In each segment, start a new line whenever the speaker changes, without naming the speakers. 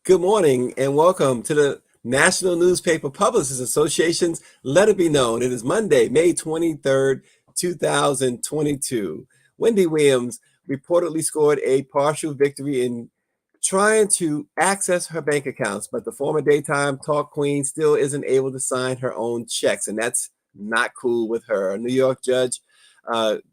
Good morning and welcome to the National Newspaper Publishers Association's Let It Be Known. It is Monday, May 23rd, 2022. Wendy Williams reportedly scored a partial victory in trying to access her bank accounts, but the former daytime talk queen still isn't able to sign her own checks, and that's not cool with her. A New York judge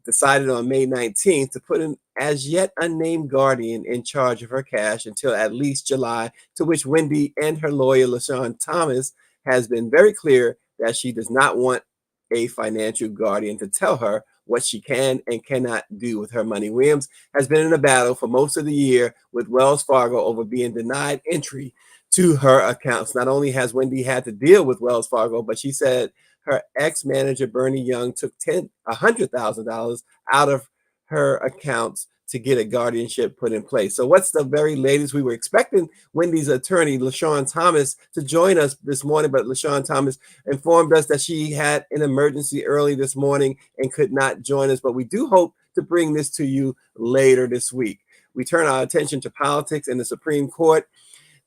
decided on May 19th to put an as yet unnamed guardian in charge of her cash until at least July, to which Wendy and her lawyer, Lashawn Thomas, has been very clear that she does not want a financial guardian to tell her what she can and cannot do with her money. Williams has been in a battle for most of the year with Wells Fargo over being denied entry to her accounts. Not only has Wendy had to deal with Wells Fargo, but she said her ex-manager, Bernie Young, took $100,000 out of her accounts to get a guardianship put in place. So what's the very latest? We were expecting Wendy's attorney, Lashawn Thomas, to join us this morning, but Lashawn Thomas informed us that she had an emergency early this morning and could not join us. But we do hope to bring this to you later this week. We turn our attention to politics and the Supreme Court.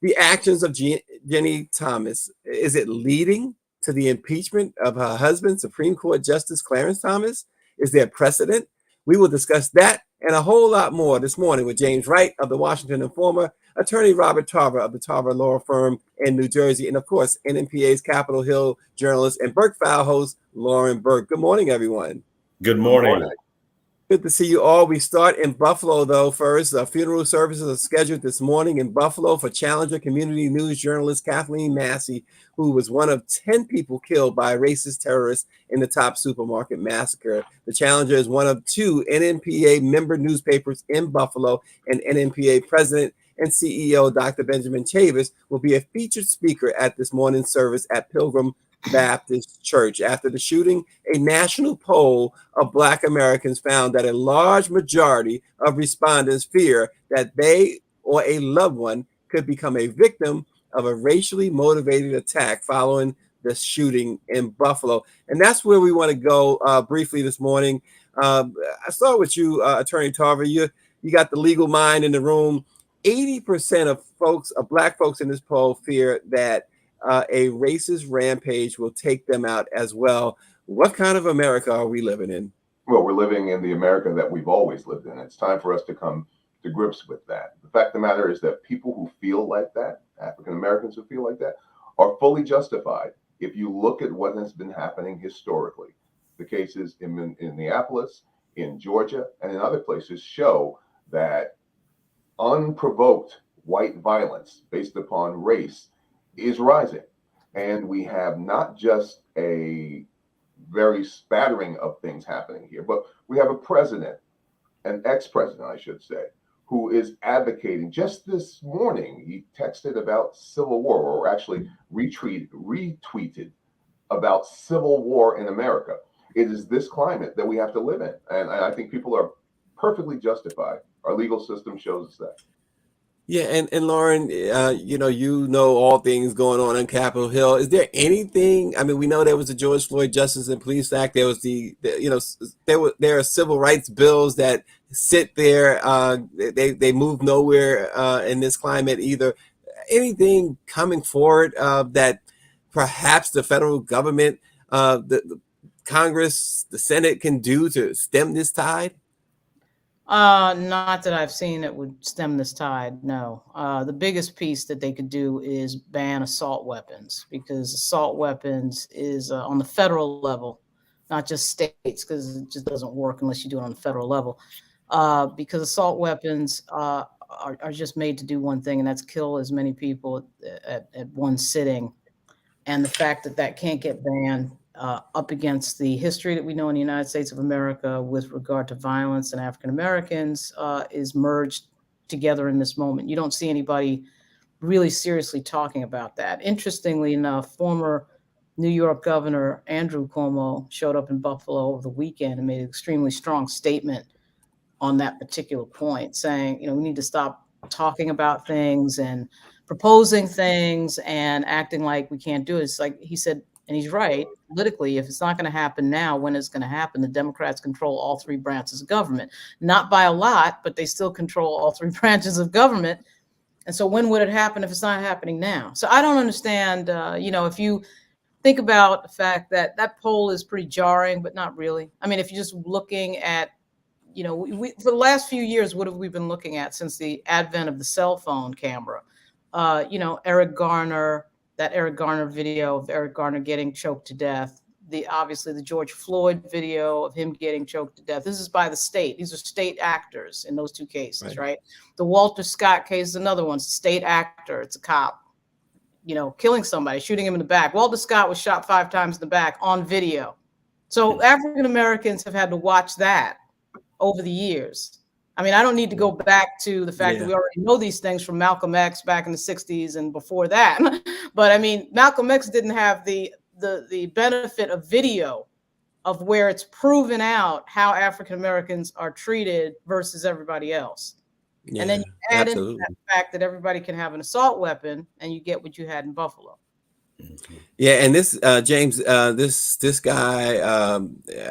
The actions of Jenny Thomas, is it leading to the impeachment of her husband, Supreme Court Justice Clarence Thomas? Is there precedent? We will discuss that and a whole lot more this morning with James Wright of the Washington Informer, attorney Robert Tarver of the Tarver Law Firm in New Jersey, and of course, NMPA's Capitol Hill journalist and Burke File host, Lauren Burke. Good morning, everyone.
Good morning.
Good to see you all. We start in Buffalo, though, first. Funeral services are scheduled this morning in Buffalo for Challenger Community News journalist Kathryn Massey, who was one of 10 people killed by racist terrorists in the Top Supermarket massacre. The Challenger is one of two NMPA member newspapers in Buffalo, and NMPA president and CEO Dr. Benjamin Chavis will be a featured speaker at this morning's service at Pilgrim Baptist Church. After the shooting, a national poll of Black Americans found that a large majority of respondents fear that they or a loved one could become a victim of a racially motivated attack following the shooting in Buffalo. And that's where we want to go briefly this morning. I start with you, Attorney Tarver. You got the legal mind in the room. 80% of folks, of Black folks in this poll, fear that a racist rampage will take them out as well. What kind of America are we living in?
Well, we're living in the America that we've always lived in. It's time for us to come to grips with that. The fact of the matter is that people who feel like that, African Americans who feel like that, are fully justified. If you look at what has been happening historically, the cases in Minneapolis, in Georgia, and in other places show that unprovoked white violence based upon race is rising. And we have not just a very spattering of things happening here, but we have a president, an ex-president, I should say, who is advocating. Just this morning, he texted about civil war, or actually retweeted about civil war in America. It is this climate that we have to live in. And I think people are perfectly justified. Our legal system shows us that.
Yeah, and Lauren, you know all things going on in Capitol Hill. Is there anything? I mean, we know there was the George Floyd Justice and Police Act. There was there are civil rights bills that sit there. They move nowhere in this climate either. Anything coming forward that perhaps the federal government, the Congress, the Senate can do to stem this tide?
Not that I've seen that would stem this tide, no. The biggest piece that they could do is ban assault weapons, because assault weapons is on the federal level, not just states, because it just doesn't work unless you do it on the federal level. Because assault weapons are just made to do one thing, and that's kill as many people at one sitting. And the fact that that can't get banned up against the history that we know in the United States of America with regard to violence and African Americans is merged together in this moment. You don't see anybody really seriously talking about that. Interestingly enough, former New York Governor Andrew Cuomo showed up in Buffalo over the weekend and made an extremely strong statement on that particular point, saying, we need to stop talking about things and proposing things and acting like we can't do it. It's like he said, and he's right, politically, if it's not going to happen now, when is it going to happen? The Democrats control all three branches of government, not by a lot, but they still control all three branches of government. And so when would it happen if it's not happening now? So I don't understand, if you think about the fact that that poll is pretty jarring, but not really. I mean, if you're just looking at, for the last few years, what have we been looking at since the advent of the cell phone camera? Eric Garner, that Eric Garner video of Eric Garner getting choked to death. Obviously the George Floyd video of him getting choked to death. This is by the state. These are state actors in those two cases, right? The Walter Scott case is another one. It's a state actor. It's a cop, killing somebody, shooting him in the back. Walter Scott was shot 5 times in the back on video. So African Americans have had to watch that over the years. I mean, I don't need to go back to the fact that we already know these things from Malcolm X back in the 60s and before that. But I mean, Malcolm X didn't have the benefit of video of where it's proven out how African Americans are treated versus everybody else. Yeah, and then you add in that fact that everybody can have an assault weapon and you get what you had in Buffalo.
Yeah, and this James, this guy,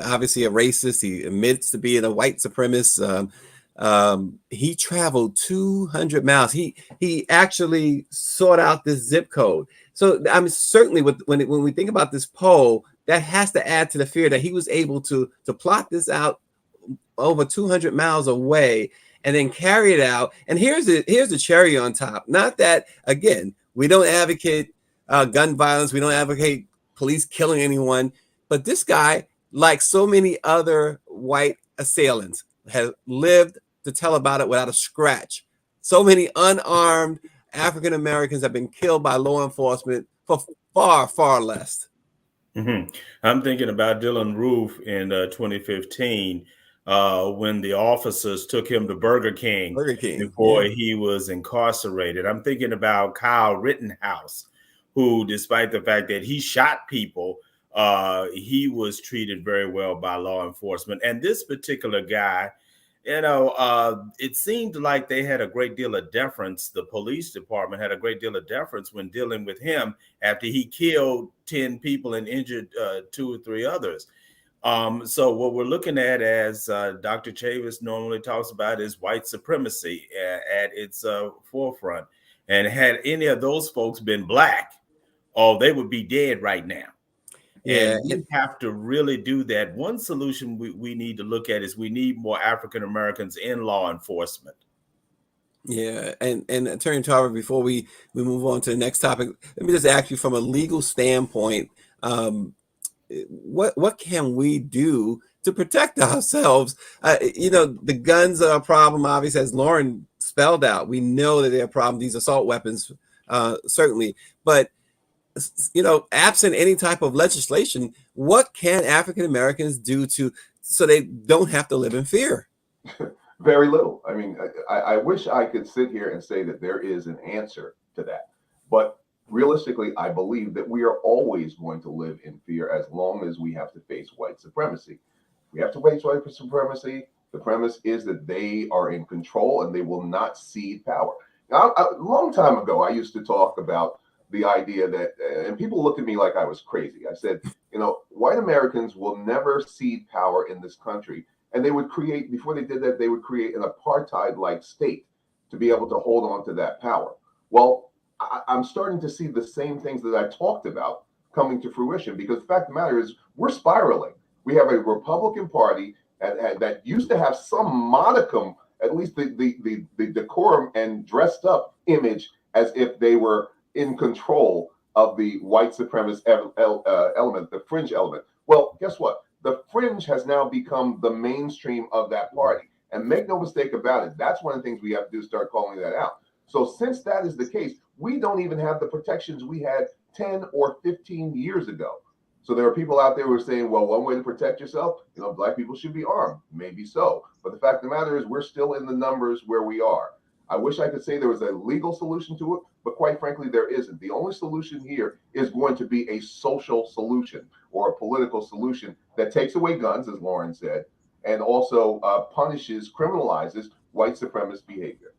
obviously a racist. He admits to being a white supremacist. He traveled 200 miles. He actually sought out this zip code. So I mean, certainly when we think about this poll, that has to add to the fear that he was able to plot this out over 200 miles away and then carry it out. And here's the cherry on top. Not that, again, we don't advocate gun violence. We don't advocate police killing anyone. But this guy, like so many other white assailants, has lived to tell about it without a scratch. So many unarmed African Americans have been killed by law enforcement for far, far less.
Mm-hmm. I'm thinking about Dylan Roof in 2015 when the officers took him to Burger King before he was incarcerated. I'm thinking about Kyle Rittenhouse, who, despite the fact that he shot people, he was treated very well by law enforcement. And this particular guy, it seemed like they had a great deal of deference. The police department had a great deal of deference when dealing with him after he killed 10 people and injured 2 or 3 others. So what we're looking at, as Dr. Chavis normally talks about, is white supremacy at its forefront. And had any of those folks been black, they would be dead right now. And we have to really do that. One solution we need to look at is we need more African Americans in law enforcement.
Yeah, and Attorney Tarver, before we move on to the next topic, let me just ask you from a legal standpoint, what can we do to protect ourselves? The guns are a problem, obviously, as Lauren spelled out. We know that they're a problem, these assault weapons, certainly. But absent any type of legislation, what can African Americans do so they don't have to live in fear?
Very little. I mean, I wish I could sit here and say that there is an answer to that. But realistically, I believe that we are always going to live in fear as long as we have to face white supremacy. We have to face white supremacy. The premise is that they are in control and they will not cede power. Now, a long time ago, I used to talk about the idea that, and people looked at me like I was crazy. I said, white Americans will never cede power in this country. And they would create, before they did that, they would create an apartheid-like state to be able to hold on to that power. Well, I'm starting to see the same things that I talked about coming to fruition, because the fact of the matter is we're spiraling. We have a Republican Party that used to have some modicum, at least the decorum and dressed up image as if they were in control of the white supremacist element, the fringe element. Well, guess what? The fringe has now become the mainstream of that party. And make no mistake about it, that's one of the things we have to do, start calling that out. So since that is the case, we don't even have the protections we had 10 or 15 years ago. So there are people out there who are saying, well, one way to protect yourself, black people should be armed. Maybe so. But the fact of the matter is we're still in the numbers where we are. I wish I could say there was a legal solution to it, but quite frankly, there isn't. The only solution here is going to be a social solution or a political solution that takes away guns, as Lauren said, and also punishes, criminalizes white supremacist behavior.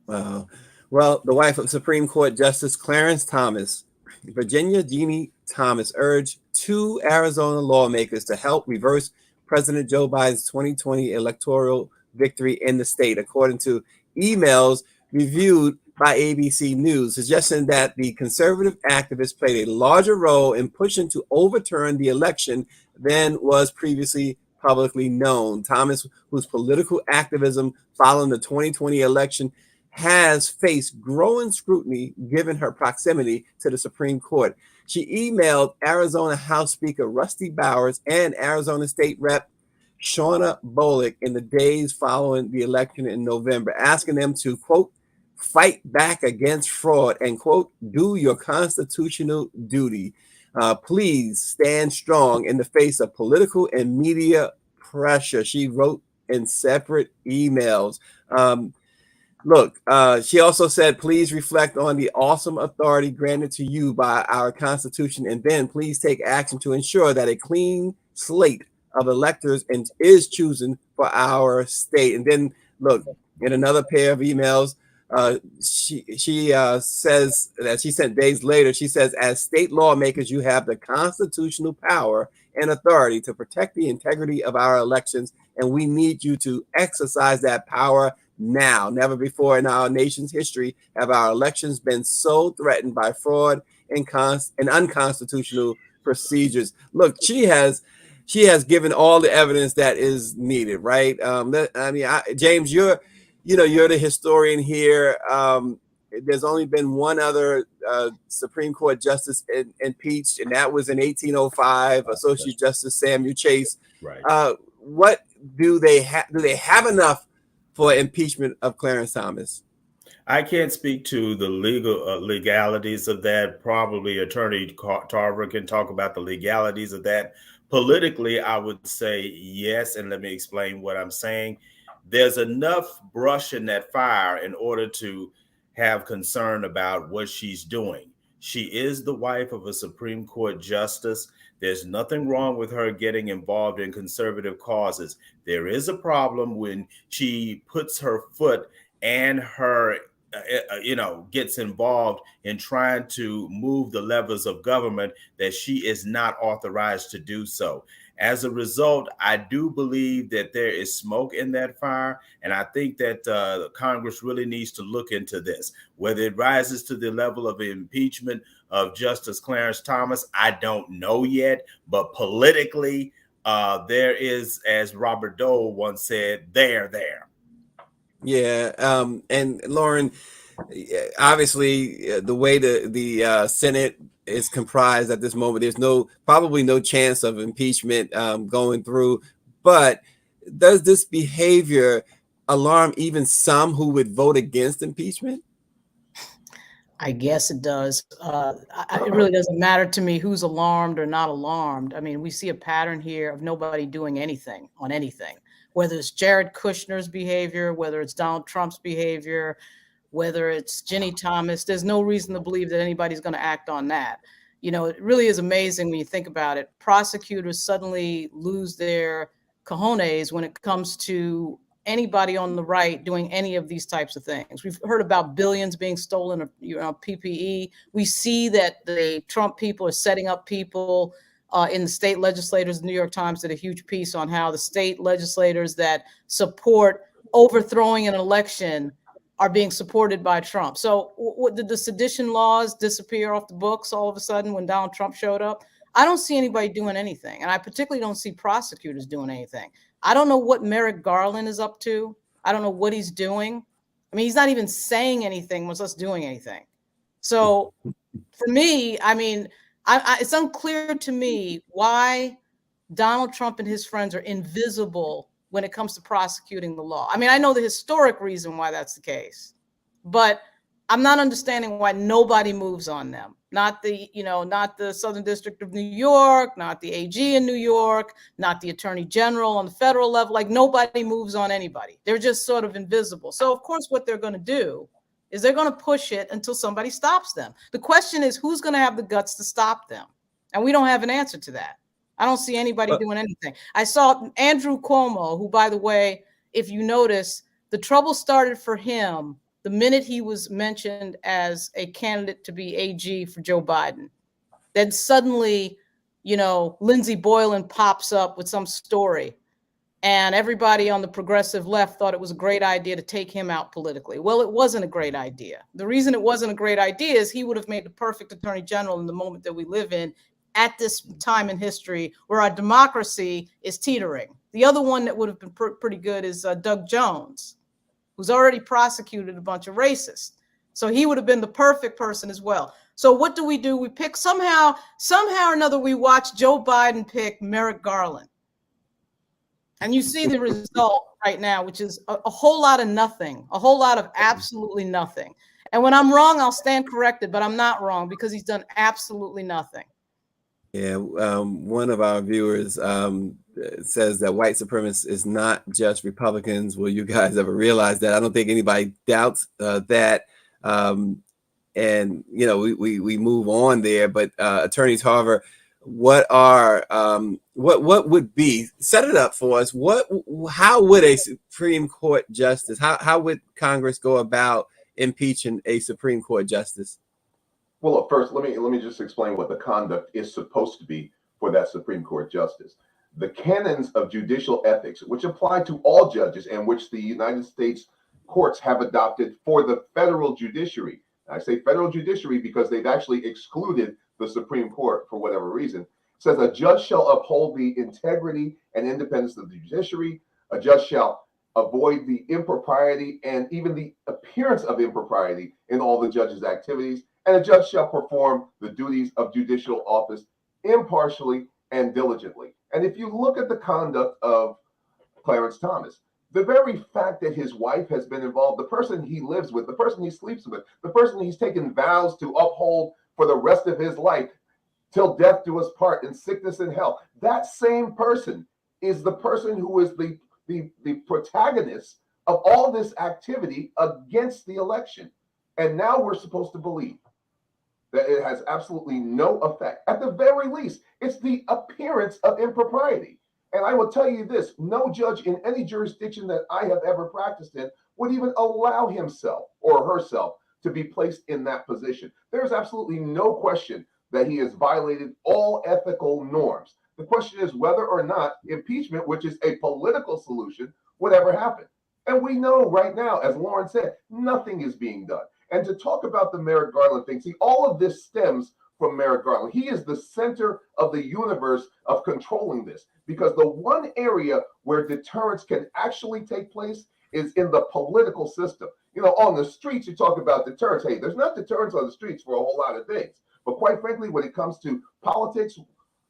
Wow. Well, the wife of Supreme Court Justice Clarence Thomas, Virginia Jeannie Thomas, urged 2 Arizona lawmakers to help reverse President Joe Biden's 2020 electoral victory in the state, according to emails reviewed by ABC News, suggesting that the conservative activists played a larger role in pushing to overturn the election than was previously publicly known. Thomas, whose political activism following the 2020 election has faced growing scrutiny given her proximity to the Supreme Court. She emailed Arizona House Speaker Rusty Bowers and Arizona State Rep Shauna Bolick in the days following the election in November, asking them to, quote, fight back against fraud and, quote, do your constitutional duty. Please stand strong in the face of political and media pressure, she wrote in separate emails. Look, she also said, please reflect on the awesome authority granted to you by our Constitution, and then please take action to ensure that a clean slate of electors is chosen for our state. And then, look, in another pair of emails, she says that she sent days later, she says, as state lawmakers, you have the constitutional power and authority to protect the integrity of our elections, and we need you to exercise that power now. Never before in our nation's history have our elections been so threatened by fraud and unconstitutional procedures. Look, she has given all the evidence that is needed, right? James, you're the historian here. There's only been one other Supreme Court justice impeached, and that was in 1805, Associate Justice Samuel Chase.
Right.
What do they have? Do they have enough for impeachment of Clarence Thomas?
I can't speak to the legalities of that. Probably Attorney Tarver can talk about the legalities of that. Politically, I would say yes, and let me explain what I'm saying. There's enough brush in that fire in order to have concern about what she's doing. She is the wife of a Supreme Court justice. There's nothing wrong with her getting involved in conservative causes. There is a problem when she puts her foot and her, gets involved in trying to move the levers of government that she is not authorized to do so. As a result, I do believe that there is smoke in that fire, and I think that Congress really needs to look into this. Whether it rises to the level of impeachment of Justice Clarence Thomas, I don't know yet, but politically, there is, as Robert Dole once said, there.
Yeah, and Lauren, obviously, the way the Senate is comprised at this moment, there's probably no chance of impeachment going through. But does this behavior alarm even some who would vote against impeachment?
I guess it does. It really doesn't matter to me who's alarmed or not alarmed. I mean, we see a pattern here of nobody doing anything on anything, whether it's Jared Kushner's behavior, whether it's Donald Trump's behavior, whether it's Ginny Thomas. There's no reason to believe that anybody's going to act on that. It really is amazing when you think about it. Prosecutors suddenly lose their cojones when it comes to anybody on the right doing any of these types of things. We've heard about billions being stolen of PPE. We see that the Trump people are setting up people in the state legislators. The New York Times did a huge piece on how the state legislators that support overthrowing an election are being supported by Trump. So did the sedition laws disappear off the books all of a sudden when Donald Trump showed up? I don't see anybody doing anything. And I particularly don't see prosecutors doing anything. I don't know what Merrick Garland is up to. I don't know what he's doing. I mean, he's not even saying anything, much less doing anything. So for me, I mean, it's unclear to me why Donald Trump and his friends are invisible when it comes to prosecuting the law. I mean, I know the historic reason why that's the case, but I'm not understanding why nobody moves on them. Not the Southern District of New York, not the AG in New York, not the Attorney General on the federal level. Like, nobody moves on anybody. They're just sort of invisible. So of course, what they're going to do is they're going to push it until somebody stops them. The question is, who's going to have the guts to stop them? And we don't have an answer to that. I don't see anybody doing anything. I saw Andrew Cuomo, who, by the way, if you notice, the trouble started for him the minute he was mentioned as a candidate to be AG for Joe Biden. Then suddenly, Lindsey Boylan pops up with some story. And everybody on the progressive left thought it was a great idea to take him out politically. Well, it wasn't a great idea. The reason it wasn't a great idea is he would have made the perfect attorney general in the moment that we live in at this time in history where our democracy is teetering. The other one that would have been pretty good is Doug Jones, who's already prosecuted a bunch of racists. So he would have been the perfect person as well. So what do? We pick somehow or another, we watch Joe Biden pick Merrick Garland. And you see the result right now, which is a whole lot of nothing, a whole lot of absolutely nothing. And when I'm wrong, I'll stand corrected, but I'm not wrong because he's done absolutely nothing.
Yeah, one of our viewers says that white supremacy is not just Republicans. Will you guys ever realize that? I don't think anybody doubts that. And you know, we move on there. But Attorney Tarver, what would be, set it up for us? How would a Supreme Court justice? How would Congress go about impeaching a Supreme Court justice?
Well, look, first, let me just explain what the conduct is supposed to be for that Supreme Court justice. The canons of judicial ethics, which apply to all judges and which the United States courts have adopted for the federal judiciary. I say federal judiciary because they've actually excluded the Supreme Court for whatever reason. Says a judge shall uphold the integrity and independence of the judiciary. A judge shall avoid the impropriety and even the appearance of impropriety in all the judge's activities. And a judge shall perform the duties of judicial office impartially and diligently. And if you look at the conduct of Clarence Thomas, the very fact that his wife has been involved, the person he lives with, the person he sleeps with, the person he's taken vows to uphold for the rest of his life, till death do us part, in sickness and health, that same person is the person who is the protagonist of all this activity against the election. And now we're supposed to believe that it has absolutely no effect. At the very least, it's the appearance of impropriety. And I will tell you this, no judge in any jurisdiction that I have ever practiced in would even allow himself or herself to be placed in that position. There's absolutely no question that he has violated all ethical norms. The question is whether or not impeachment, which is a political solution, would ever happen. And we know right now, as Lauren said, nothing is being done. And to talk about the Merrick Garland thing, see, all of this stems from Merrick Garland. He is the center of the universe of controlling this, because the one area where deterrence can actually take place is in the political system. You know, on the streets, you talk about deterrence. Hey, there's not deterrence on the streets for a whole lot of things. But quite frankly, when it comes to politics,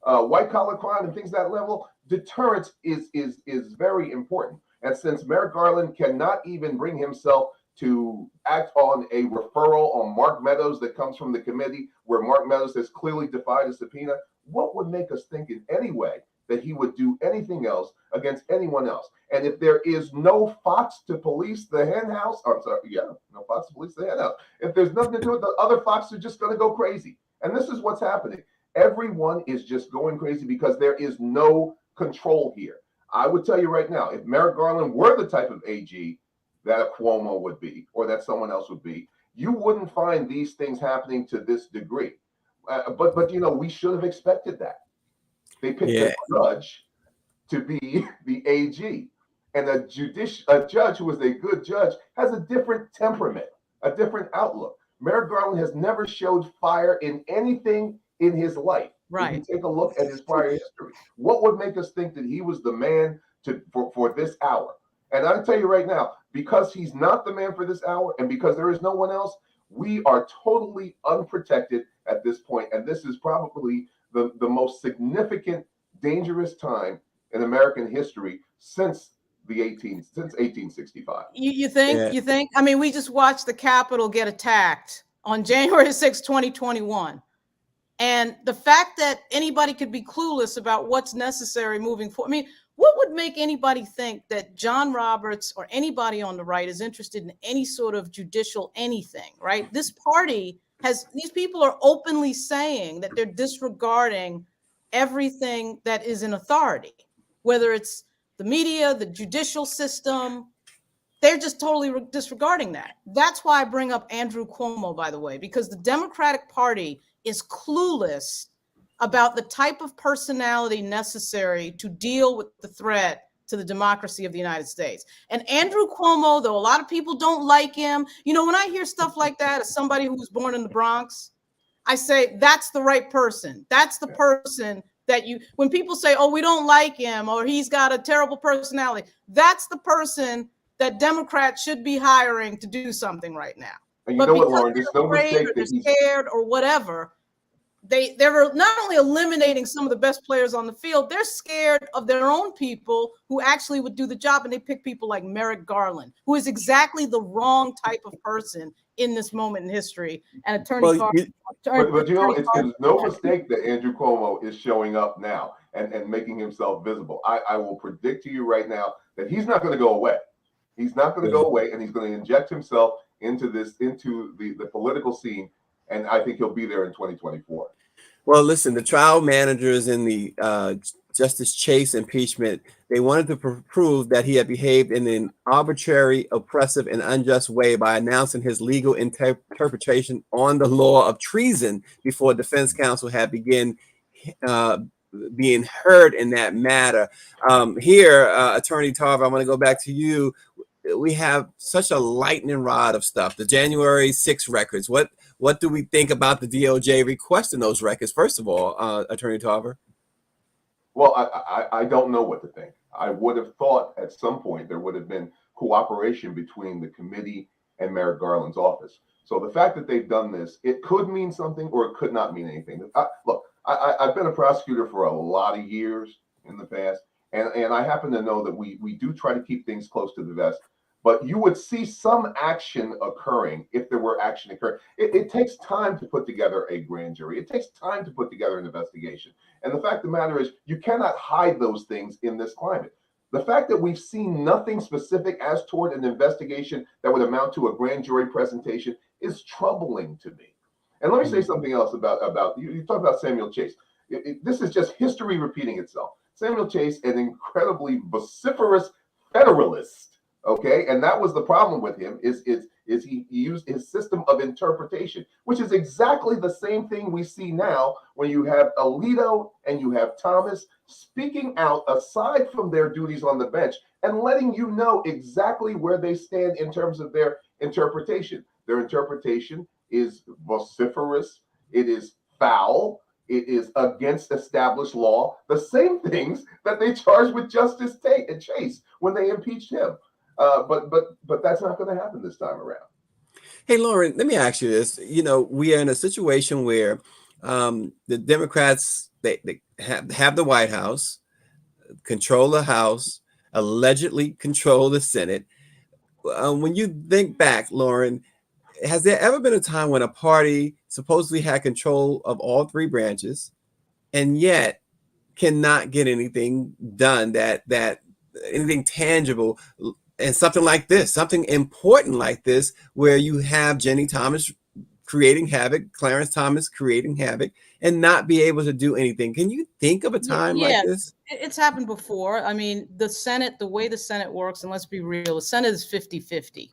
white collar crime and things at that level, deterrence is very important. And since Merrick Garland cannot even bring himself to act on a referral on Mark Meadows that comes from the committee, where Mark Meadows has clearly defied a subpoena, what would make us think in any way that he would do anything else against anyone else? And if there is no fox to police the hen house, no fox to police the hen house. If there's nothing to do with the other foxes, are just going to go crazy. And this is what's happening. Everyone is just going crazy because there is no control here. I would tell you right now, if Merrick Garland were the type of AG that a Cuomo would be, or that someone else would be, you wouldn't find these things happening to this degree. But you know, we should have expected that. They picked a judge to be the AG, and a judge who is a good judge has a different temperament, a different outlook. Merrick Garland has never showed fire in anything in his life.
Right.
If you take a look at his prior history, what would make us think that he was the man for this hour? And I'll tell you right now, because he's not the man for this hour, and because there is no one else, we are totally unprotected at this point. And this is probably the most significant, dangerous time in American history since 1865.
You think? Yeah. You think? I mean, we just watched the Capitol get attacked on January 6, 2021. And the fact that anybody could be clueless about what's necessary moving forward. I mean, what would make anybody think that John Roberts or anybody on the right is interested in any sort of judicial anything, right? This party has, these people are openly saying that they're disregarding everything that is in authority, whether it's the media, the judicial system. They're just totally disregarding that. That's why I bring up Andrew Cuomo, by the way, because the Democratic Party is clueless about the type of personality necessary to deal with the threat to the democracy of the United States. And Andrew Cuomo, though a lot of people don't like him, when I hear stuff like that as somebody who was born in the Bronx, I say, that's the right person. That's the person that when people say, oh, we don't like him or he's got a terrible personality, that's the person that Democrats should be hiring to do something right now.
And you know what, Lauren, there's no mistake that
he's scared or whatever. They're not only eliminating some of the best players on the field, they're scared of their own people who actually would do the job. And they pick people like Merrick Garland, who is exactly the wrong type of person in this moment in history. And Attorney Carter.
But it's no mistake that Andrew Cuomo is showing up now and making himself visible. I will predict to you right now that he's not going to go away. He's not going to go away, and he's going to inject himself into the political scene. And I think he'll be there in 2024.
Well, listen, the trial managers in the Justice Chase impeachment, they wanted to prove that he had behaved in an arbitrary, oppressive, and unjust way by announcing his legal interpretation on the law of treason before defense counsel had begun being heard in that matter. Here, Attorney Tarver, I'm going to go back to you. We have such a lightning rod of stuff. The January 6 records. What do we think about the DOJ requesting those records? First of all, Attorney Tarver.
Well, I don't know what to think. I would have thought at some point there would have been cooperation between the committee and Merrick Garland's office. So the fact that they've done this, it could mean something or it could not mean anything. Look, I've been a prosecutor for a lot of years in the past, and I happen to know that we do try to keep things close to the vest. But you would see some action occurring if there were action occurring. It takes time to put together a grand jury. It takes time to put together an investigation. And the fact of the matter is, you cannot hide those things in this climate. The fact that we've seen nothing specific as toward an investigation that would amount to a grand jury presentation is troubling to me. And let me say something else about you talk about Samuel Chase. This is just history repeating itself. Samuel Chase, an incredibly vociferous federalist. Okay, and that was the problem with him is he used his system of interpretation, which is exactly the same thing we see now when you have Alito and you have Thomas speaking out aside from their duties on the bench and letting you know exactly where they stand in terms of their interpretation. Their interpretation is vociferous, it is foul, it is against established law, the same things that they charged with Justice Chase when they impeached him. But that's not going to happen this time around.
Hey, Lauren, let me ask you this. We are in a situation where the Democrats, they have the White House, control the House, allegedly control the Senate. When you think back, Lauren, has there ever been a time when a party supposedly had control of all three branches and yet cannot get anything done that anything tangible? And something like this, something important like this, where you have Jenny Thomas creating havoc, Clarence Thomas creating havoc, and not be able to do anything. Can you think of a time like this?
It's happened before. I mean, the Senate, the way the Senate works, and let's be real, the Senate is 50-50.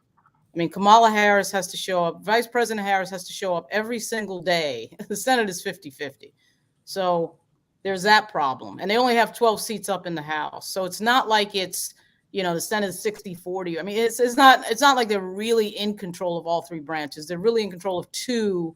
I mean, Kamala Harris has to show up, Vice President Harris has to show up every single day. The Senate is 50-50. So there's that problem. And they only have 12 seats up in the House. So it's not like it's, the Senate is 60-40. I mean, it's not like they're really in control of all three branches. They're really in control of two.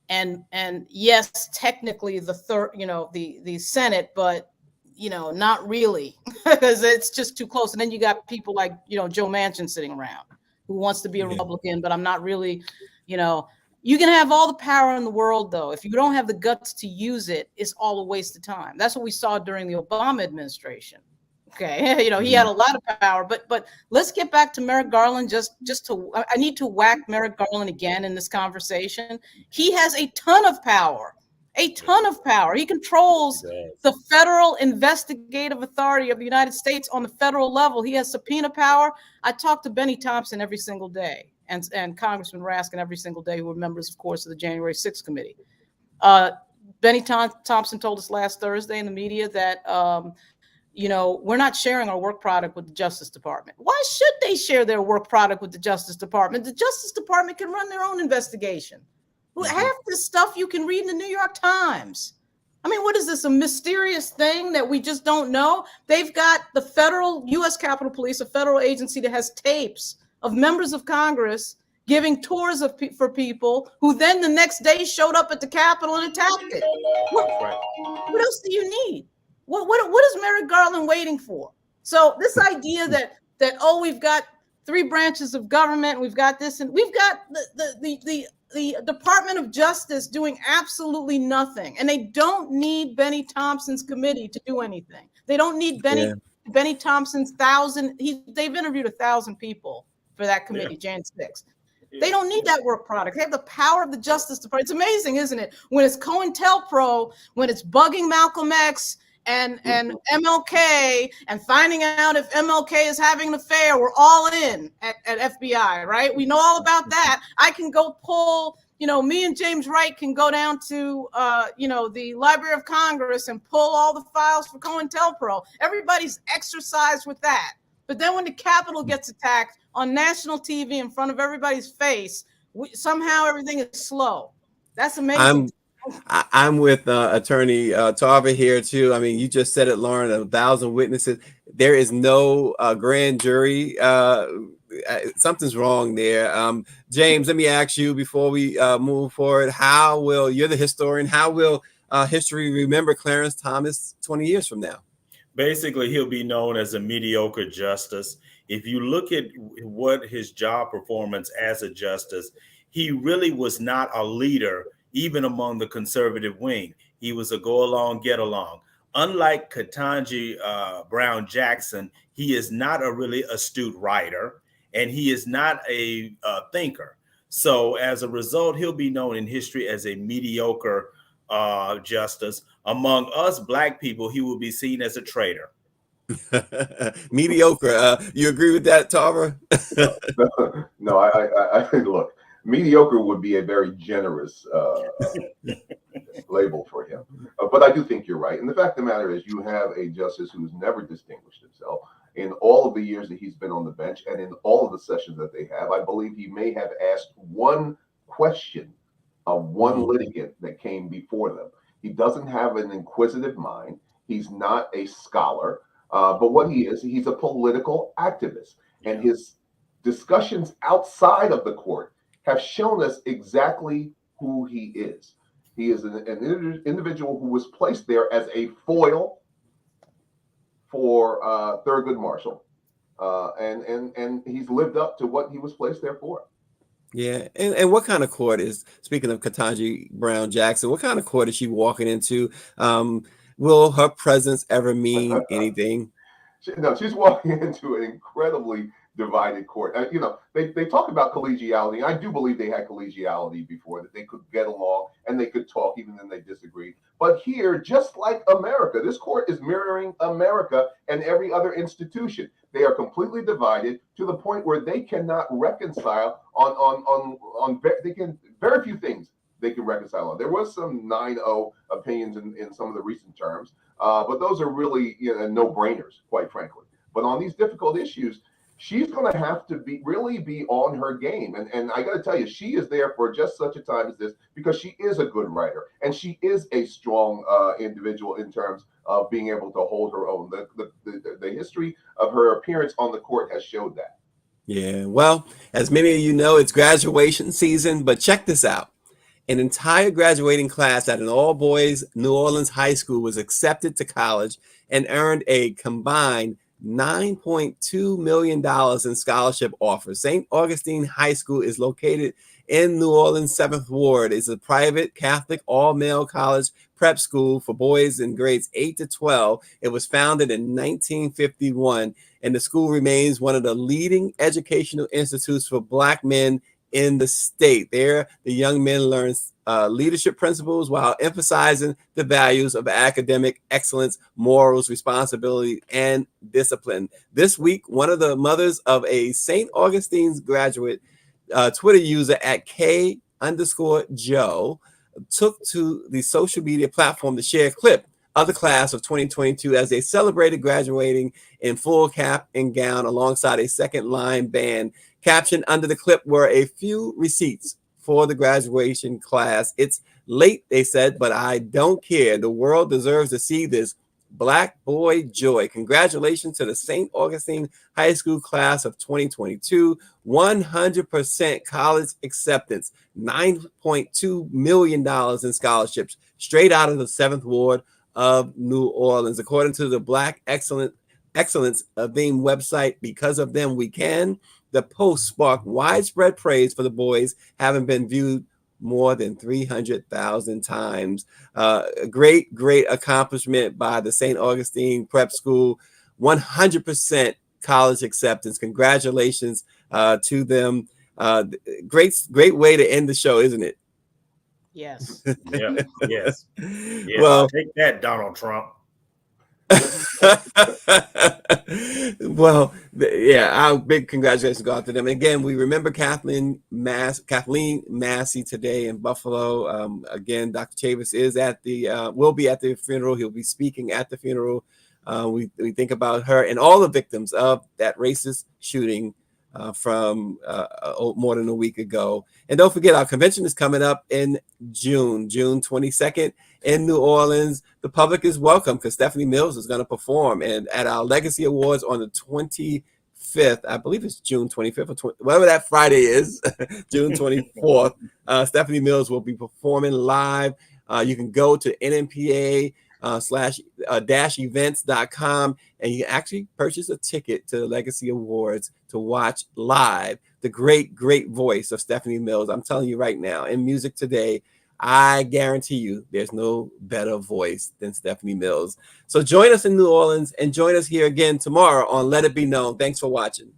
And yes, technically the third, the Senate, but not really, because it's just too close. And then you got people like, Joe Manchin sitting around who wants to be a Republican, but I'm not really, you can have all the power in the world, though. If you don't have the guts to use it, it's all a waste of time. That's what we saw during the Obama administration. Okay, he had a lot of power, but let's get back to Merrick Garland. I need to whack Merrick Garland again in this conversation. He has a ton of power. He controls the federal investigative authority of the United States on the federal level. He has subpoena power. I talk to Benny Thompson every single day, and Congressman Raskin every single day, who are members, of course, of the January 6th committee. Benny Thompson told us last Thursday in the media that we're not sharing our work product with the Justice Department. Why should they share their work product with the Justice Department? The Justice Department can run their own investigation. Half the stuff you can read in the New York Times. I mean, what is this, a mysterious thing that we just don't know? They've got the federal U.S. Capitol Police, a federal agency that has tapes of members of Congress giving tours for people who then the next day showed up at the Capitol and attacked it. What else do you need? What is Merrick Garland waiting for? So this idea that oh, we've got 3 branches of government, we've got this, and we've got the Department of Justice doing absolutely nothing, and they don't need Benny Thompson's committee to do anything. They don't need Benny Thompson's 1,000. They've interviewed 1,000 people for that committee, Jan 6. They don't need that work product. They have the power of the Justice Department. It's amazing, isn't it? When it's COINTELPRO, when it's bugging Malcolm X and MLK and finding out if MLK is having an affair, we're all in at FBI, right? We know all about that. I can go pull, me and James Wright can go down to, the Library of Congress and pull all the files for COINTELPRO. Everybody's exercised with that. But then when the Capitol gets attacked on national TV in front of everybody's face, somehow everything is slow. That's amazing.
I'm with Attorney Tarver here too. I mean, you just said it, Lauren, 1,000 witnesses. There is no grand jury. Something's wrong there. James, let me ask you before we move forward, you're the historian, how will history remember Clarence Thomas 20 years from now?
Basically, he'll be known as a mediocre justice. If you look at what his job performance as a justice, he really was not a leader, even among the conservative wing. He was a go along, get along. Unlike Ketanji Brown Jackson, he is not a really astute writer, and he is not a thinker. So as a result, he'll be known in history as a mediocre justice. Among us Black people, he will be seen as a traitor.
Mediocre. You agree with that, Tarver?
No, I think, look, mediocre would be a very generous label for him. But I do think you're right. And the fact of the matter is, you have a justice who's never distinguished himself in all of the years that he's been on the bench and in all of the sessions that they have. I believe he may have asked one question of one litigant that came before them. He doesn't have an inquisitive mind. He's not a scholar. But what he is, he's a political activist. And his discussions outside of the court have shown us exactly who he is. He is an individual who was placed there as a foil for Thurgood Marshall. And he's lived up to what he was placed there for.
Yeah. And what kind of court is, speaking of Ketanji Brown Jackson, what kind of court is she walking into? Will her presence ever mean anything?
No, she's walking into an incredibly divided court. They talk about collegiality. I do believe they had collegiality before, that they could get along and they could talk even when they disagreed. But here, just like America, this court is mirroring America and every other institution. They are completely divided to the point where they cannot reconcile on very few things they can reconcile on. There was some 9-0 opinions in some of the recent terms, but those are really no-brainers, quite frankly. But on these difficult issues, she's going to have to really be on her game. And I got to tell you, she is there for just such a time as this because she is a good writer and she is a strong individual in terms of being able to hold her own. The history of her appearance on the court has showed that.
Yeah, well, as many of you know, it's graduation season, but check this out. An entire graduating class at an all-boys New Orleans high school was accepted to college and earned a combined $9.2 million in scholarship offers. St. Augustine High School is located in New Orleans' 7th Ward. It's a private Catholic all-male college prep school for boys in grades 8 to 12. It was founded in 1951, and the school remains one of the leading educational institutes for Black men in the state. There, the young men learn leadership principles while emphasizing the values of academic excellence, morals, responsibility, and discipline. This week, one of the mothers of a St. Augustine's graduate, Twitter user at K_Joe, took to the social media platform to share a clip of the class of 2022 as they celebrated graduating in full cap and gown alongside a second line band. Captioned under the clip were a few receipts for the graduation class. It's Late, they said, but I don't care. The world deserves to see this. Black boy joy. Congratulations to the St. Augustine High School class of 2022. 100% college acceptance. $9.2 million in scholarships straight out of the 7th Ward of New Orleans. According to the Black Excellence Theme website, because of them we can. The post sparked widespread praise for the boys, having been viewed more than 300,000 times. Great accomplishment by the St. Augustine Prep School. 100% college acceptance. Congratulations to them. Great way to end the show, isn't it?
Yes.
Yeah. Yes. Yeah.
Well,
take that, Donald Trump.
Well, yeah, our big congratulations go out to them. Again, we remember Kathleen Massey today in Buffalo. Again, Dr. Chavis is will be at the funeral. He'll be speaking at the funeral. We think about her and all the victims of that racist shooting from more than a week ago. And don't forget, our convention is coming up in June 22nd in New Orleans. The public is welcome because Stephanie Mills is going to perform. And at our Legacy Awards on the 25th, I believe it's June 25th or whatever that Friday is, June 24th, Stephanie Mills will be performing live. You can go to NMPA /events.com and you can actually purchase a ticket to the Legacy Awards to watch live the great voice of Stephanie Mills. I'm telling you right now, in music today, I guarantee you there's no better voice than Stephanie Mills. So join us in New Orleans and join us here again tomorrow on Let It Be Known. Thanks for watching.